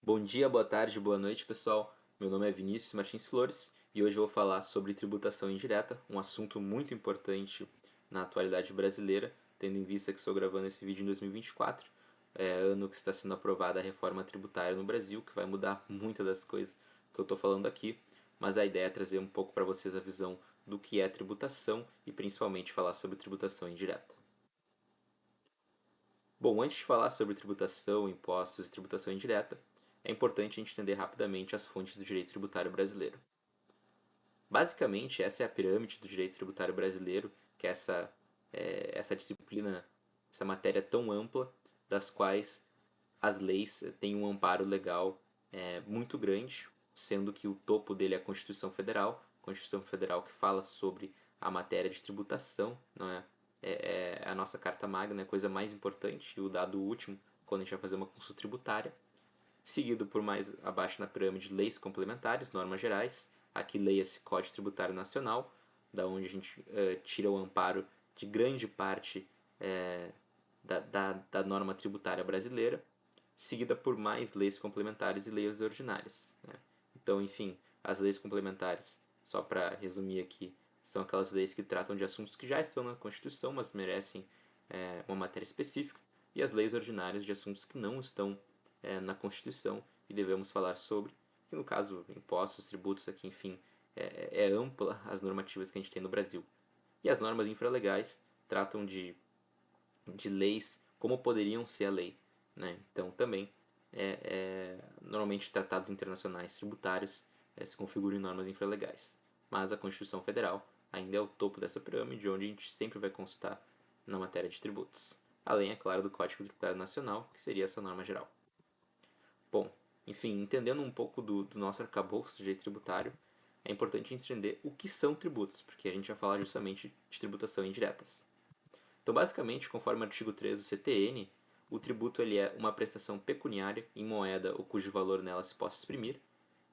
Bom dia, boa tarde, boa noite, pessoal. Meu nome é Vinícius Martins Flores e hoje eu vou falar sobre tributação indireta, um assunto muito importante na atualidade brasileira, tendo em vista que estou gravando esse vídeo em 2024, ano que está sendo aprovada a reforma tributária no Brasil, que vai mudar muitas das coisas que eu estou falando aqui, mas a ideia é trazer um pouco para vocês a visão do que é tributação e principalmente falar sobre tributação indireta. Bom, antes de falar sobre tributação, impostos e tributação indireta, é importante a gente entender rapidamente as fontes do direito tributário brasileiro. Basicamente, essa é a pirâmide do direito tributário brasileiro, que é essa disciplina, essa matéria tão ampla, das quais as leis têm um amparo legal muito grande, sendo que o topo dele é a Constituição Federal que fala sobre a matéria de tributação, não é? É a nossa Carta Magna, é a coisa mais importante, e o dado último, quando a gente vai fazer uma consulta tributária, seguido por mais abaixo na pirâmide leis complementares, normas gerais, aqui leia-se Código Tributário Nacional, da onde a gente tira o amparo de grande parte da norma tributária brasileira, seguida por mais leis complementares e leis ordinárias, né? Então, enfim, as leis complementares, só para resumir aqui, são aquelas leis que tratam de assuntos que já estão na Constituição, mas merecem uma matéria específica, e as leis ordinárias de assuntos que não estão na Constituição e devemos falar sobre, que no caso, impostos, tributos, aqui, enfim, é ampla as normativas que a gente tem no Brasil. E as normas infralegais tratam de leis como poderiam ser a lei, né? Então também normalmente tratados internacionais tributários se configuram em normas infralegais, mas a Constituição Federal ainda é o topo dessa pirâmide, onde a gente sempre vai consultar na matéria de tributos, além, é claro, do Código Tributário Nacional, que seria essa norma geral. Bom, enfim, entendendo um pouco do nosso arcabouço de direito tributário, é importante entender o que são tributos, porque a gente vai falar justamente de tributação indiretas. Então, basicamente, conforme o artigo 3 do CTN, o tributo ele é uma prestação pecuniária em moeda ou cujo valor nela se possa exprimir.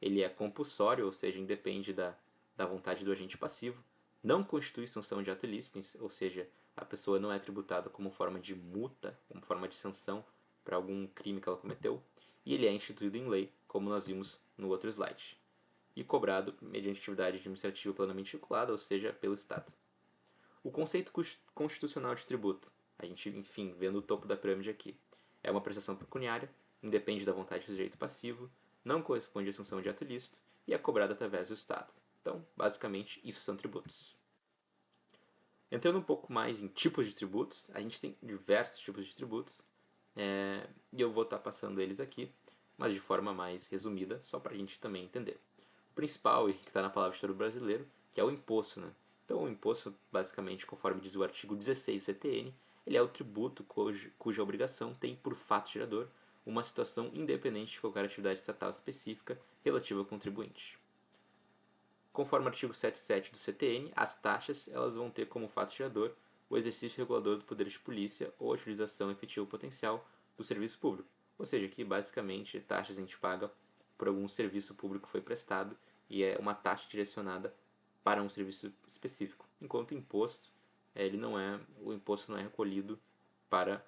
Ele é compulsório, ou seja, independe da vontade do agente passivo. Não constitui sanção de ato ilícito, ou seja, a pessoa não é tributada como forma de multa, como forma de sanção para algum crime que ela cometeu. E ele é instituído em lei, como nós vimos no outro slide. E cobrado mediante atividade administrativa plenamente vinculada, ou seja, pelo Estado. O conceito constitucional de tributo, a gente, enfim, vendo o topo da pirâmide aqui, é uma prestação pecuniária, independe da vontade do sujeito passivo, não corresponde à sanção de ato ilícito e é cobrada através do Estado. Então, basicamente, isso são tributos. Entrando um pouco mais em tipos de tributos, a gente tem diversos tipos de tributos e eu vou estar passando eles aqui, mas de forma mais resumida, só para a gente também entender. O principal, e que está na palavra Estado brasileiro, que é o imposto, né? Então, o imposto, basicamente, conforme diz o artigo 16 CTN, ele é o tributo cuja obrigação tem por fato gerador uma situação independente de qualquer atividade estatal específica relativa ao contribuinte. Conforme o artigo 77 do CTN, as taxas elas vão ter como fato gerador o exercício regulador do poder de polícia ou a utilização efetiva potencial do serviço público. Ou seja, que basicamente taxas a gente paga por algum serviço público que foi prestado e é uma taxa direcionada para um serviço específico. Enquanto o imposto, o imposto não é recolhido para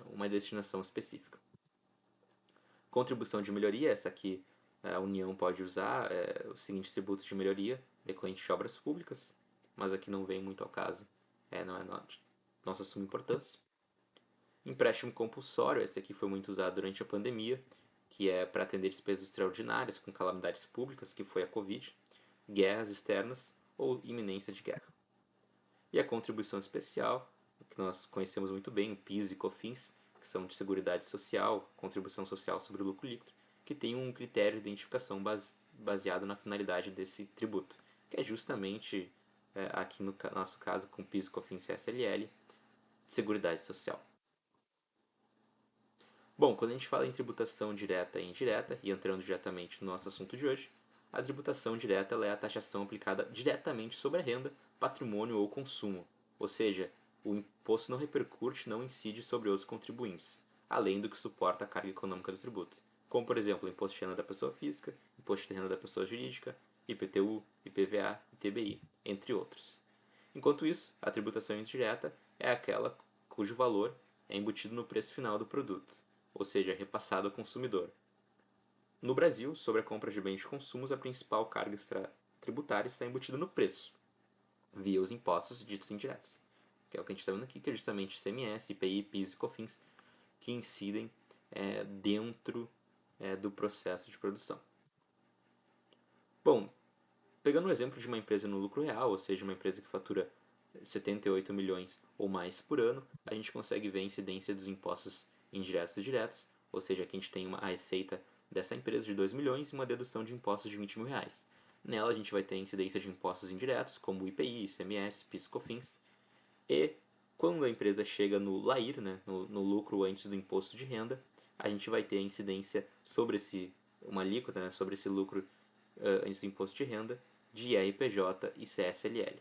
uma destinação específica. Contribuição de melhoria, essa aqui a União pode usar os seguintes tributos de melhoria decorrentes de obras públicas, mas aqui não vem muito ao caso, não é nossa suma importância. Empréstimo compulsório, esse aqui foi muito usado durante a pandemia, que é para atender despesas extraordinárias com calamidades públicas, que foi a Covid, guerras externas ou iminência de guerra. E a contribuição especial, que nós conhecemos muito bem, o PIS e COFINS, que são de Seguridade Social, contribuição social sobre o lucro líquido, que tem um critério de identificação baseado na finalidade desse tributo, que é justamente, aqui no nosso caso, com PIS, COFINS e SLL, de Seguridade Social. Bom, quando a gente fala em tributação direta e indireta, e entrando diretamente no nosso assunto de hoje, a tributação direta é a taxação aplicada diretamente sobre a renda, patrimônio ou consumo, ou seja, o imposto não repercute, não incide sobre os contribuintes, além do que suporta a carga econômica do tributo, como por exemplo o imposto de renda da pessoa física, imposto de renda da pessoa jurídica, IPTU, IPVA, ITBI, entre outros. Enquanto isso, a tributação indireta é aquela cujo valor é embutido no preço final do produto, ou seja, repassado ao consumidor. No Brasil, sobre a compra de bens de consumo, a principal carga tributária está embutida no preço, via os impostos ditos indiretos, que é o que a gente está vendo aqui, que é justamente ICMS, IPI, PIS e COFINS, que incidem dentro do processo de produção. Bom, pegando o exemplo de uma empresa no lucro real, ou seja, uma empresa que fatura 78 milhões ou mais por ano, a gente consegue ver a incidência dos impostos indiretos e diretos, ou seja, aqui a gente tem a receita dessa empresa de 2 milhões e uma dedução de impostos de 20 mil reais. Nela a gente vai ter a incidência de impostos indiretos, como IPI, ICMS, PIS, COFINS, e quando a empresa chega no LAIR, né, no lucro antes do imposto de renda, a gente vai ter a incidência sobre uma alíquota, né, sobre esse lucro antes do imposto de renda, de IRPJ e CSLL.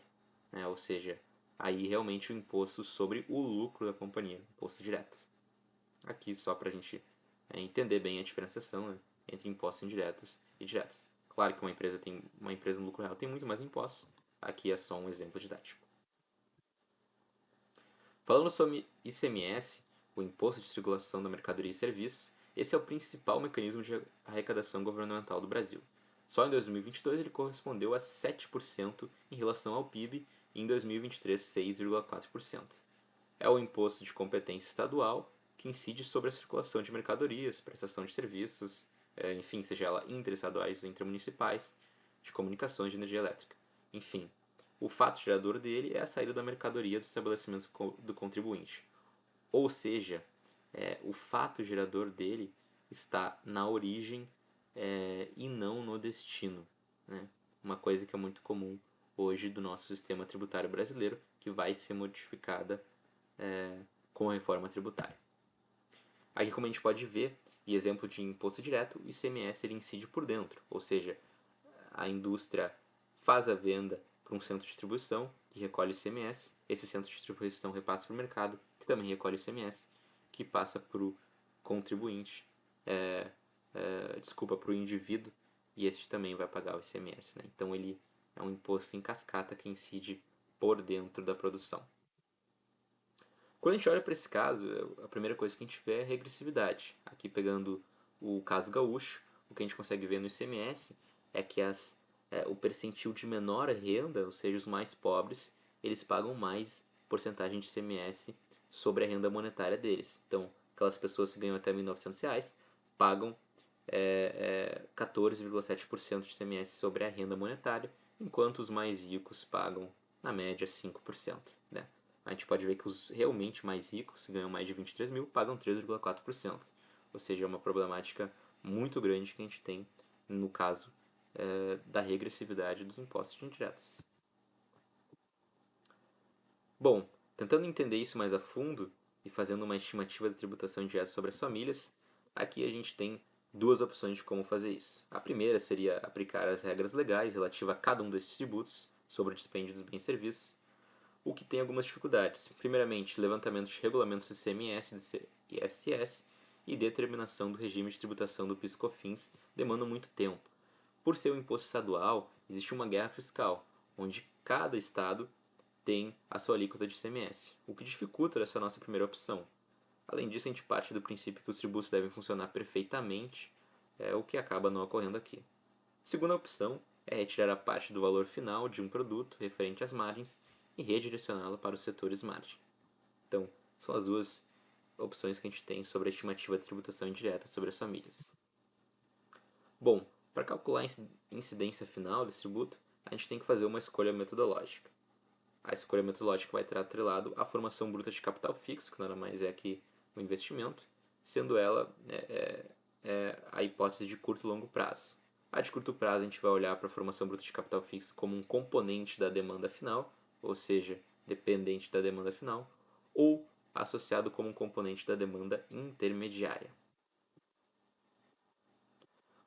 Né, ou seja, aí realmente o imposto sobre o lucro da companhia, imposto direto. Aqui só para a gente entender bem a diferenciação, né, entre impostos indiretos e diretos. Claro que uma empresa no lucro real tem muito mais impostos, aqui é só um exemplo didático. Falando sobre ICMS, o Imposto de Circulação da Mercadoria e Serviços, esse é o principal mecanismo de arrecadação governamental do Brasil. Só em 2022 ele correspondeu a 7% em relação ao PIB e em 2023 6,4%. É o imposto de competência estadual que incide sobre a circulação de mercadorias, prestação de serviços, enfim, seja ela interestaduais ou intermunicipais, de comunicações de energia elétrica. Enfim, o fato gerador dele é a saída da mercadoria do estabelecimento do contribuinte. Ou seja, o fato gerador dele está na origem e não no destino. Né? Uma coisa que é muito comum hoje do nosso sistema tributário brasileiro, que vai ser modificada com a reforma tributária. Aqui, como a gente pode ver, e exemplo de imposto direto, o ICMS ele incide por dentro, ou seja, a indústria faz a venda para um centro de distribuição que recolhe ICMS, esse centro de distribuição repassa para o mercado, que também recolhe ICMS, que passa para o contribuinte, para o indivíduo, e este também vai pagar o ICMS. Né? Então ele é um imposto em cascata que incide por dentro da produção. Quando a gente olha para esse caso, a primeira coisa que a gente vê é a regressividade. Aqui pegando o caso gaúcho, o que a gente consegue ver no ICMS é que o percentil de menor renda, ou seja, os mais pobres, eles pagam mais porcentagem de ICMS sobre a renda monetária deles. Então, aquelas pessoas que ganham até R$ 1.900 pagam 14,7% de ICMS sobre a renda monetária, enquanto os mais ricos pagam, na média, 5%. Né? A gente pode ver que os realmente mais ricos, que ganham mais de 23 mil, pagam 3,4%. Ou seja, é uma problemática muito grande que a gente tem no caso da regressividade dos impostos indiretos. Bom, tentando entender isso mais a fundo e fazendo uma estimativa da tributação indireta sobre as famílias, aqui a gente tem duas opções de como fazer isso. A primeira seria aplicar as regras legais relativas a cada um desses tributos sobre o dispêndio dos bens e serviços, o que tem algumas dificuldades. Primeiramente, levantamento de regulamentos do ICMS e do ISS e determinação do regime de tributação do PIS/COFINS demandam muito tempo. Por ser um imposto estadual, existe uma guerra fiscal, onde cada estado tem a sua alíquota de ICMS, o que dificulta essa nossa primeira opção. Além disso, a gente parte do princípio que os tributos devem funcionar perfeitamente, o que acaba não ocorrendo aqui. Segunda opção é retirar a parte do valor final de um produto referente às margens e redirecioná-la para os setores margem. Então, são as duas opções que a gente tem sobre a estimativa de tributação indireta sobre as famílias. Bom, para calcular a incidência final desse tributo, a gente tem que fazer uma escolha metodológica. A escolha metodológica vai ter atrelado a formação bruta de capital fixo, que nada mais é que o investimento, sendo ela a hipótese de curto e longo prazo. A de curto prazo a gente vai olhar para a formação bruta de capital fixo como um componente da demanda final, ou seja, dependente da demanda final, ou associado como um componente da demanda intermediária.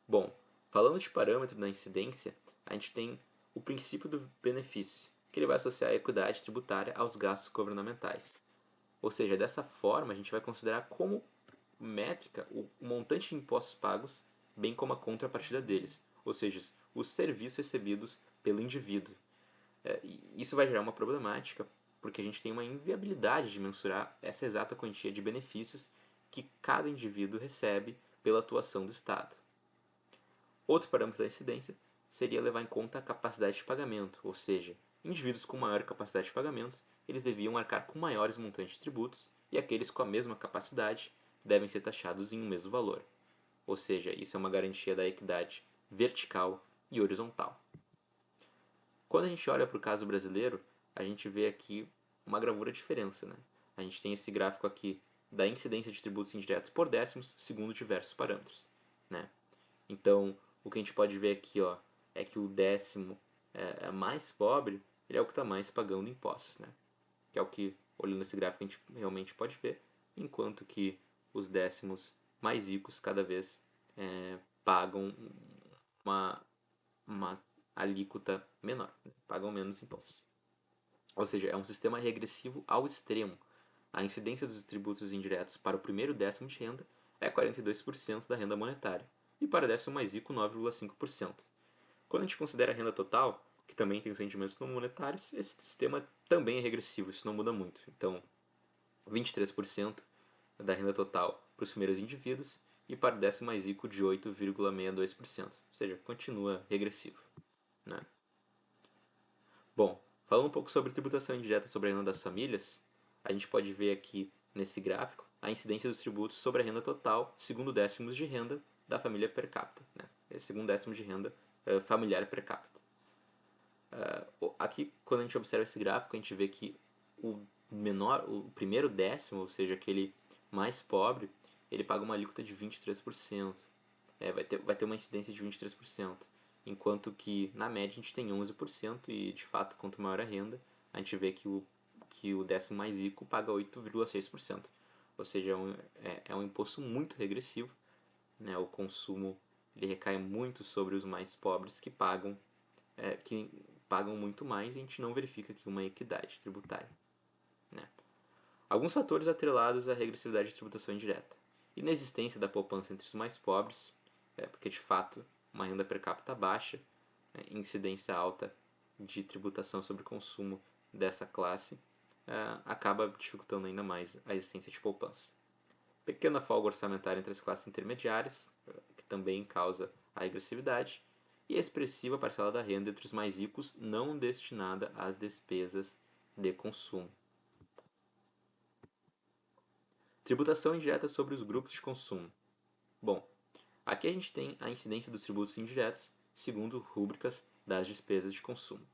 Bom, falando de parâmetro da incidência, a gente tem o princípio do benefício, que ele vai associar a equidade tributária aos gastos governamentais. Ou seja, dessa forma a gente vai considerar como métrica o montante de impostos pagos, bem como a contrapartida deles, ou seja, os serviços recebidos pelo indivíduo. Isso vai gerar uma problemática, porque a gente tem uma inviabilidade de mensurar essa exata quantia de benefícios que cada indivíduo recebe pela atuação do Estado. Outro parâmetro da incidência seria levar em conta a capacidade de pagamento, ou seja, indivíduos com maior capacidade de pagamento, eles deviam arcar com maiores montantes de tributos e aqueles com a mesma capacidade devem ser taxados em um mesmo valor. Ou seja, isso é uma garantia da equidade vertical e horizontal. Quando a gente olha para o caso brasileiro, a gente vê aqui uma gravura diferença, né? A gente tem esse gráfico aqui da incidência de tributos indiretos por décimos segundo diversos parâmetros, né? Então, o que a gente pode ver aqui, ó, é que o décimo mais pobre, ele é o que está mais pagando impostos, né? Que é o que, olhando esse gráfico, a gente realmente pode ver, enquanto que os décimos mais ricos cada vez pagam uma alíquota menor, né? Pagam menos impostos. Ou seja, é um sistema regressivo ao extremo. A incidência dos tributos indiretos para o primeiro décimo de renda é 42% da renda monetária, e para o décimo mais rico, 9,5%. Quando a gente considera a renda total, que também tem os rendimentos não monetários, esse sistema também é regressivo, isso não muda muito. Então, 23% da renda total para os primeiros indivíduos e para o décimo mais rico de 8,62%. Ou seja, continua regressivo, né? Bom, falando um pouco sobre tributação indireta sobre a renda das famílias, a gente pode ver aqui nesse gráfico a incidência dos tributos sobre a renda total segundo décimos de renda da família per capita, né? Segundo décimo de renda familiar per capita. Aqui, quando a gente observa esse gráfico, a gente vê que o primeiro décimo, ou seja, aquele mais pobre, ele paga uma alíquota de 23%. Vai ter uma incidência de 23%. Enquanto que, na média, a gente tem 11% e, de fato, quanto maior a renda, a gente vê que o décimo mais rico paga 8,6%. Ou seja, é um imposto muito regressivo, né? O consumo ele recai muito sobre os mais pobres que pagam muito mais e a gente não verifica aqui uma equidade tributária, né? Alguns fatores atrelados à regressividade de tributação indireta. Inexistência da poupança entre os mais pobres, porque de fato uma renda per capita baixa, incidência alta de tributação sobre consumo dessa classe, acaba dificultando ainda mais a existência de poupança. Pequena folga orçamentária entre as classes intermediárias, que também causa a regressividade, e expressiva parcela da renda entre os mais ricos não destinada às despesas de consumo. Tributação indireta sobre os grupos de consumo. Bom, aqui a gente tem a incidência dos tributos indiretos segundo rúbricas das despesas de consumo.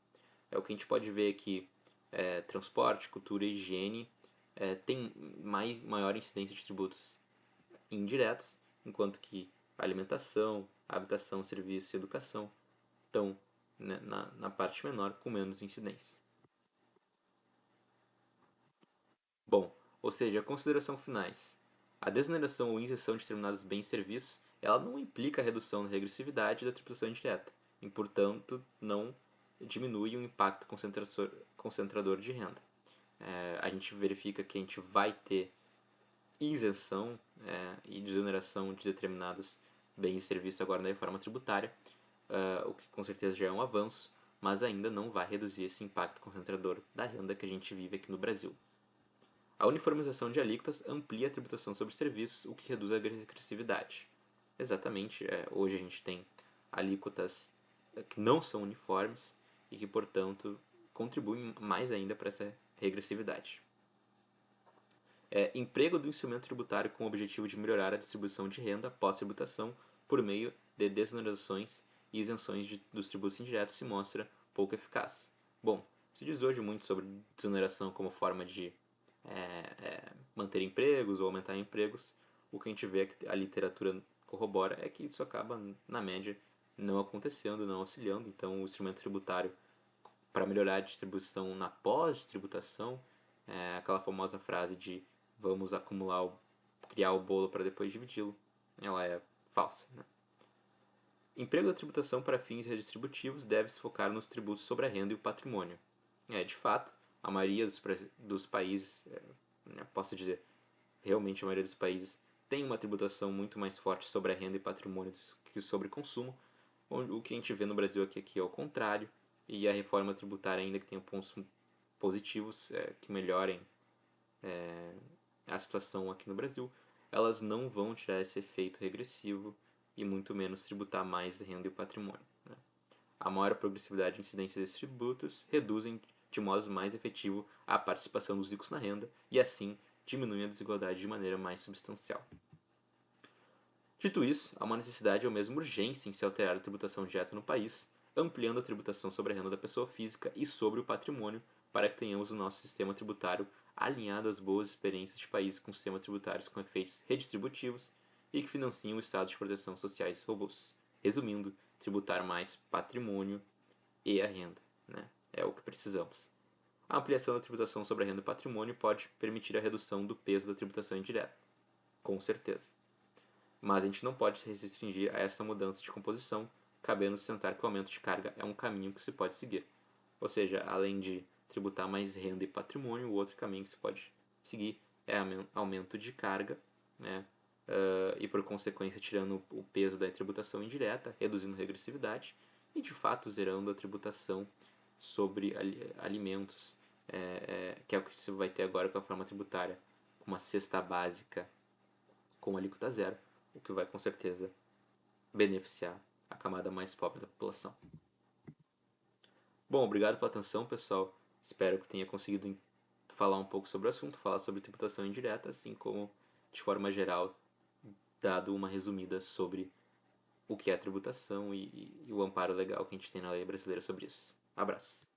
É o que a gente pode ver aqui, transporte, cultura e higiene tem maior incidência de tributos indiretos, enquanto que alimentação, habitação, serviços e educação estão, né, na parte menor com menos incidência. Bom, ou seja, consideração finais. A desoneração ou isenção de determinados bens e serviços, ela não implica a redução da regressividade da tributação indireta e, portanto, não diminui o impacto concentrador de renda. A gente verifica que a gente vai ter isenção e desoneração de determinados bens e serviços agora na reforma tributária, o que com certeza já é um avanço, mas ainda não vai reduzir esse impacto concentrador da renda que a gente vive aqui no Brasil. A uniformização de alíquotas amplia a tributação sobre serviços, o que reduz a regressividade. Exatamente, hoje a gente tem alíquotas que não são uniformes e que, portanto, contribuem mais ainda para essa regressividade. Emprego do instrumento tributário com o objetivo de melhorar a distribuição de renda pós-tributação por meio de desonerações e isenções dos tributos indiretos se mostra pouco eficaz. Bom, se diz hoje muito sobre desoneração como forma de manter empregos ou aumentar empregos. O que a gente vê que a literatura corrobora é que isso acaba, na média, não acontecendo, não auxiliando. Então, o instrumento tributário, para melhorar a distribuição na pós-tributação, aquela famosa frase de vamos criar o bolo para depois dividi-lo, ela é falsa, né? Emprego da tributação para fins redistributivos deve se focar nos tributos sobre a renda e o patrimônio. De fato, a maioria dos países, posso dizer, realmente a maioria dos países tem uma tributação muito mais forte sobre a renda e patrimônio que sobre consumo. O que a gente vê no Brasil aqui é o contrário, e a reforma tributária, ainda que tenha pontos positivos que melhorem a situação aqui no Brasil, elas não vão tirar esse efeito regressivo e muito menos tributar mais renda e patrimônio. Né? A maior progressividade e incidência desses tributos reduzem de modo mais efetivo a participação dos ricos na renda e, assim, diminuem a desigualdade de maneira mais substancial. Dito isso, há uma necessidade ou mesmo urgência em se alterar a tributação direta no país, ampliando a tributação sobre a renda da pessoa física e sobre o patrimônio, para que tenhamos o nosso sistema tributário alinhado às boas experiências de países com sistemas tributários com efeitos redistributivos e que financiam o estado de proteção sociais robustos. Resumindo, tributar mais patrimônio e a renda, né? É o que precisamos. A ampliação da tributação sobre a renda e patrimônio pode permitir a redução do peso da tributação indireta, com certeza. Mas a gente não pode se restringir a essa mudança de composição, cabendo sustentar que o aumento de carga é um caminho que se pode seguir. Ou seja, além de tributar mais renda e patrimônio, o outro caminho que se pode seguir é aumento de carga, né? E por consequência tirando o peso da tributação indireta, reduzindo a regressividade e de fato zerando a tributação sobre alimentos, que é o que você vai ter agora com a forma tributária, uma cesta básica com alíquota zero, o que vai com certeza beneficiar a camada mais pobre da população. Bom, obrigado pela atenção, pessoal. Espero que tenha conseguido falar um pouco sobre o assunto, falar sobre tributação indireta, assim como, de forma geral, dado uma resumida sobre o que é a tributação e o amparo legal que a gente tem na lei brasileira sobre isso. Abraço.